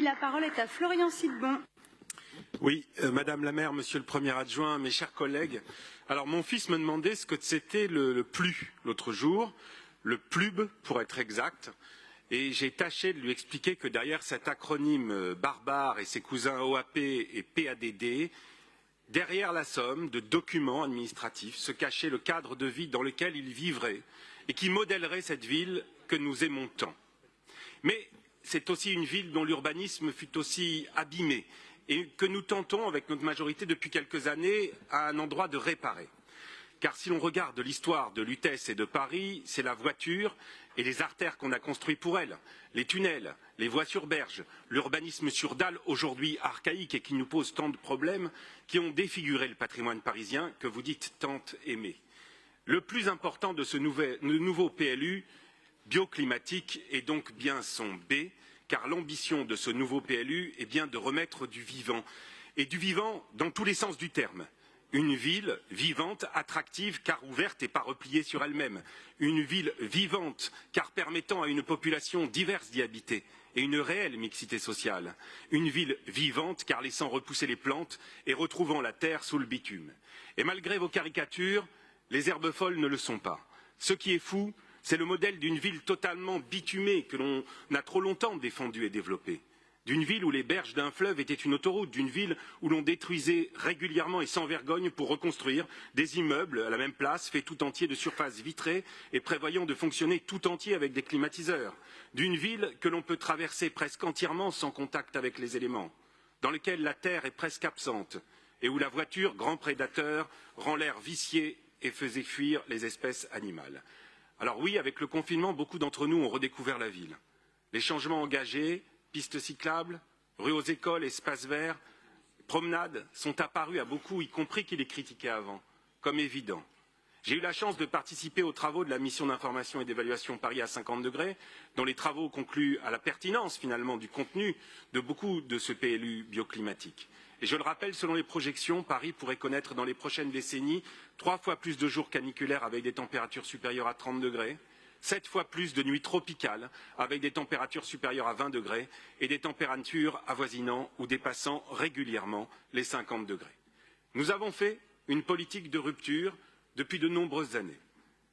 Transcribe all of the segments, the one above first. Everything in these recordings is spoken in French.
la parole est à Florian Silbon. Oui, Madame la maire, Monsieur le Premier adjoint, mes chers collègues. Alors, mon fils me demandait ce que c'était le PLU l'autre jour, le PLUB pour être exact. Et j'ai tâché de lui expliquer que derrière cet acronyme barbare et ses cousins OAP et PADD, derrière la somme de documents administratifs se cachait le cadre de vie dans lequel il vivrait et qui modèlerait cette ville que nous aimons tant. Mais c'est aussi une ville dont l'urbanisme fut aussi abîmé et que nous tentons, avec notre majorité depuis quelques années, à un endroit de réparer. Car si l'on regarde l'histoire de Lutèce et de Paris, c'est la voiture et les artères qu'on a construites pour elle, les tunnels, les voies sur berge, l'urbanisme sur dalle, aujourd'hui archaïque et qui nous pose tant de problèmes, qui ont défiguré le patrimoine parisien que vous dites tant aimer. Le plus important de ce nouveau PLU bioclimatique est donc bien son B, car l'ambition de ce nouveau PLU est bien de remettre du vivant, et du vivant dans tous les sens du terme. Une ville vivante, attractive, car ouverte et pas repliée sur elle-même. Une ville vivante, car permettant à une population diverse d'y habiter et une réelle mixité sociale. Une ville vivante, car laissant repousser les plantes et retrouvant la terre sous le bitume. Et malgré vos caricatures, les herbes folles ne le sont pas. Ce qui est fou, c'est le modèle d'une ville totalement bitumée que l'on a trop longtemps défendu et développé. D'une ville où les berges d'un fleuve étaient une autoroute, d'une ville où l'on détruisait régulièrement et sans vergogne pour reconstruire des immeubles à la même place, faits tout entiers de surfaces vitrées et prévoyant de fonctionner tout entier avec des climatiseurs. D'une ville que l'on peut traverser presque entièrement sans contact avec les éléments, dans laquelle la terre est presque absente et où la voiture, grand prédateur, rend l'air vicié et faisait fuir les espèces animales. Alors oui, avec le confinement, beaucoup d'entre nous ont redécouvert la ville. Les changements engagés, pistes cyclables, rues aux écoles, espaces verts, promenades sont apparus à beaucoup, y compris qui les critiquaient avant, comme évidents. J'ai eu la chance de participer aux travaux de la mission d'information et d'évaluation Paris à 50 degrés, dont les travaux concluent à la pertinence finalement du contenu de beaucoup de ce PLU bioclimatique. Et je le rappelle, selon les projections, Paris pourrait connaître dans les prochaines décennies 3 fois plus de jours caniculaires avec des températures supérieures à 30 degrés, 7 fois plus de nuits tropicales avec des températures supérieures à 20 degrés et des températures avoisinant ou dépassant régulièrement les 50 degrés. Nous avons fait une politique de rupture depuis de nombreuses années.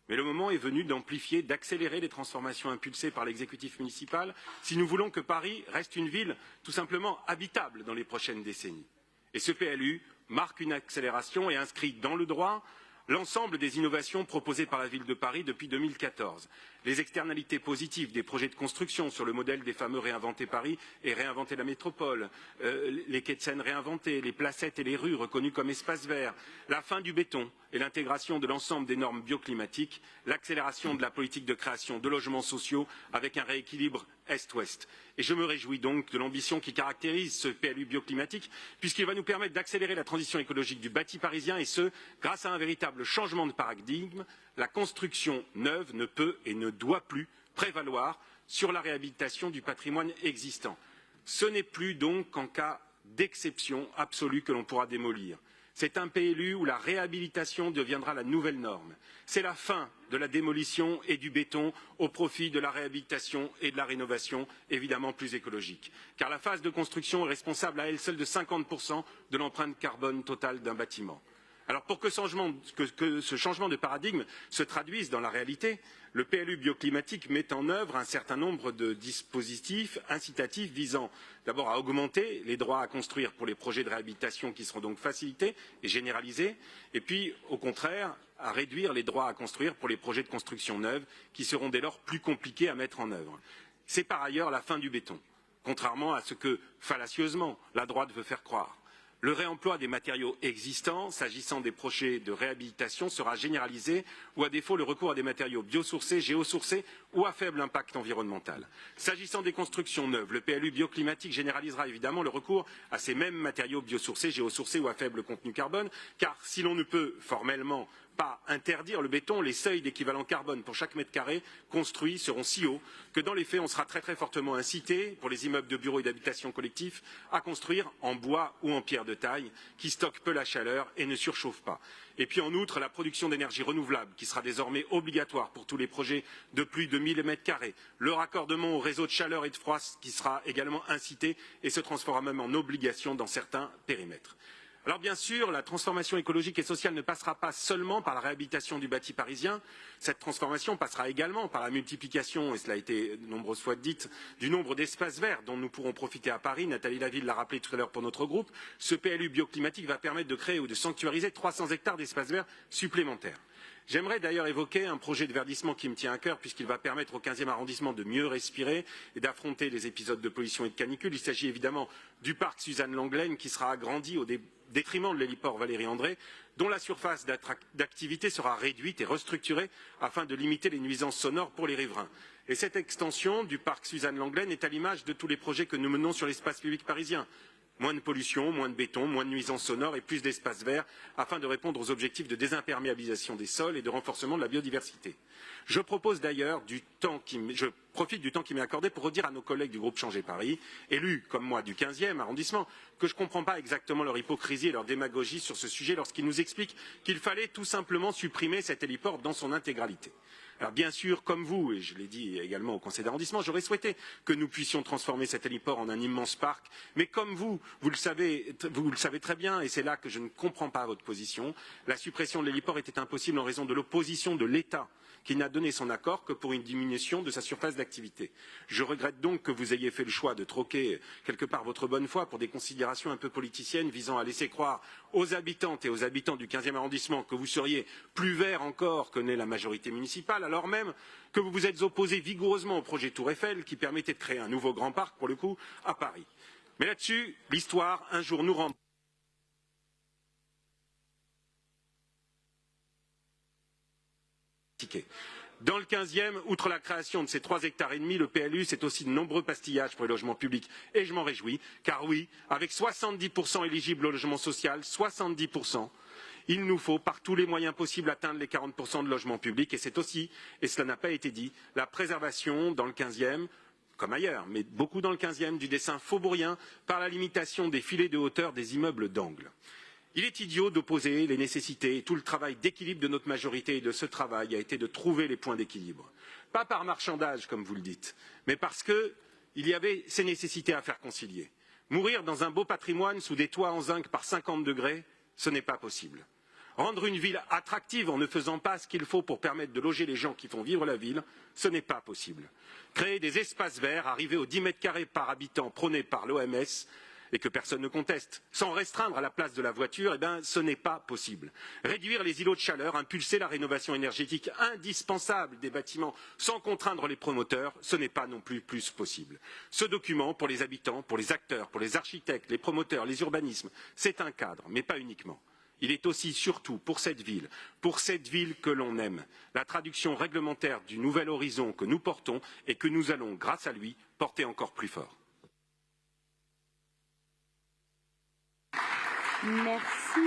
Mais le moment est venu d'amplifier, d'accélérer les transformations impulsées par l'exécutif municipal si nous voulons que Paris reste une ville tout simplement habitable dans les prochaines décennies. Et ce PLU marque une accélération et inscrit dans le droit l'ensemble des innovations proposées par la ville de Paris depuis 2014. Les externalités positives des projets de construction sur le modèle des fameux Réinventer Paris et Réinventer la métropole, les quais de Seine réinventés, les placettes et les rues reconnues comme espaces verts, la fin du béton et l'intégration de l'ensemble des normes bioclimatiques, l'accélération de la politique de création de logements sociaux avec un rééquilibre Est-Ouest. Et je me réjouis donc de l'ambition qui caractérise ce PLU bioclimatique, puisqu'il va nous permettre d'accélérer la transition écologique du bâti parisien, et ce, grâce à un véritable changement de paradigme. La construction neuve ne peut et ne doit plus prévaloir sur la réhabilitation du patrimoine existant. Ce n'est plus donc qu'en cas d'exception absolue que l'on pourra démolir. C'est un PLU où la réhabilitation deviendra la nouvelle norme. C'est la fin de la démolition et du béton au profit de la réhabilitation et de la rénovation, évidemment plus écologique. Car la phase de construction est responsable à elle seule de 50% de l'empreinte carbone totale d'un bâtiment. Alors pour que ce changement de paradigme se traduise dans la réalité, le PLU bioclimatique met en œuvre un certain nombre de dispositifs incitatifs visant d'abord à augmenter les droits à construire pour les projets de réhabilitation qui seront donc facilités et généralisés, et puis au contraire à réduire les droits à construire pour les projets de construction neuve qui seront dès lors plus compliqués à mettre en œuvre. C'est par ailleurs la fin du béton, contrairement à ce que fallacieusement la droite veut faire croire. Le réemploi des matériaux existants, s'agissant des projets de réhabilitation, sera généralisé ou à défaut le recours à des matériaux biosourcés, géosourcés ou à faible impact environnemental. S'agissant des constructions neuves, le PLU bioclimatique généralisera évidemment le recours à ces mêmes matériaux biosourcés, géosourcés ou à faible contenu carbone, car si l'on ne peut formellement pas interdire le béton, les seuils d'équivalent carbone pour chaque mètre carré construit seront si hauts que dans les faits, on sera très fortement incité, pour les immeubles de bureaux et d'habitation collectifs, à construire en bois ou en pierre de taille, qui stockent peu la chaleur et ne surchauffent pas. Et puis en outre, la production d'énergie renouvelable, qui sera désormais obligatoire pour tous les projets de plus de 1000 m², le raccordement au réseau de chaleur et de froid qui sera également incité et se transformera même en obligation dans certains périmètres. Alors bien sûr, la transformation écologique et sociale ne passera pas seulement par la réhabilitation du bâti parisien, cette transformation passera également par la multiplication, et cela a été de nombreuses fois dit, du nombre d'espaces verts dont nous pourrons profiter à Paris. Nathalie Laville l'a rappelé tout à l'heure pour notre groupe. Ce PLU bioclimatique va permettre de créer ou de sanctuariser 300 hectares d'espaces verts supplémentaires. J'aimerais d'ailleurs évoquer un projet de verdissement qui me tient à cœur puisqu'il va permettre au 15e arrondissement de mieux respirer et d'affronter les épisodes de pollution et de canicule. Il s'agit évidemment du parc Suzanne Lenglen qui sera agrandi au détriment de l'héliport Valérie André, dont la surface d'activité sera réduite et restructurée afin de limiter les nuisances sonores pour les riverains. Et cette extension du parc Suzanne Lenglen est à l'image de tous les projets que nous menons sur l'espace public parisien. Moins de pollution, moins de béton, moins de nuisances sonores et plus d'espaces verts afin de répondre aux objectifs de désimperméabilisation des sols et de renforcement de la biodiversité. Je propose d'ailleurs je profite du temps qui m'est accordé pour redire à nos collègues du groupe Changer Paris, élus comme moi du 15e arrondissement, que je ne comprends pas exactement leur hypocrisie et leur démagogie sur ce sujet lorsqu'ils nous expliquent qu'il fallait tout simplement supprimer cet héliport dans son intégralité. Alors bien sûr, comme vous, et je l'ai dit également au conseil d'arrondissement, j'aurais souhaité que nous puissions transformer cet héliport en un immense parc, mais comme vous le savez très bien, et c'est là que je ne comprends pas votre position, la suppression de l'héliport était impossible en raison de l'opposition de l'État, qui n'a donné son accord que pour une diminution de sa surface d'activité. Je regrette donc que vous ayez fait le choix de troquer quelque part votre bonne foi pour des considérations un peu politiciennes visant à laisser croire aux habitantes et aux habitants du 15e arrondissement que vous seriez plus vert encore que n'est la majorité municipale, alors même que vous vous êtes opposé vigoureusement au projet Tour Eiffel qui permettait de créer un nouveau grand parc, pour le coup, à Paris. Mais là-dessus, l'histoire, un jour, nous rendra. Dans le 15e, outre la création de ces 3,5 hectares, le PLU, c'est aussi de nombreux pastillages pour les logements publics. Et je m'en réjouis, car oui, avec 70% éligibles au logement social, 70%, il nous faut par tous les moyens possibles atteindre les 40% de logements publics. Et c'est aussi, et cela n'a pas été dit, la préservation dans le 15e, comme ailleurs, mais beaucoup dans le 15e, du dessin faubourien par la limitation des filets de hauteur des immeubles d'angle. Il est idiot d'opposer les nécessités et tout le travail d'équilibre de notre majorité, et de ce travail a été de trouver les points d'équilibre. Pas par marchandage, comme vous le dites, mais parce qu'il y avait ces nécessités à faire concilier. Mourir dans un beau patrimoine sous des toits en zinc par 50 degrés, ce n'est pas possible. Rendre une ville attractive en ne faisant pas ce qu'il faut pour permettre de loger les gens qui font vivre la ville, ce n'est pas possible. Créer des espaces verts, arriver aux 10 m² par habitant prônés par l'OMS, et que personne ne conteste, sans restreindre à la place de la voiture, eh bien, ce n'est pas possible. Réduire les îlots de chaleur, impulser la rénovation énergétique indispensable des bâtiments sans contraindre les promoteurs, ce n'est pas non plus possible. Ce document, pour les habitants, pour les acteurs, pour les architectes, les promoteurs, les urbanismes, c'est un cadre, mais pas uniquement. Il est aussi, surtout, pour cette ville que l'on aime, la traduction réglementaire du nouvel horizon que nous portons et que nous allons, grâce à lui, porter encore plus fort. Merci.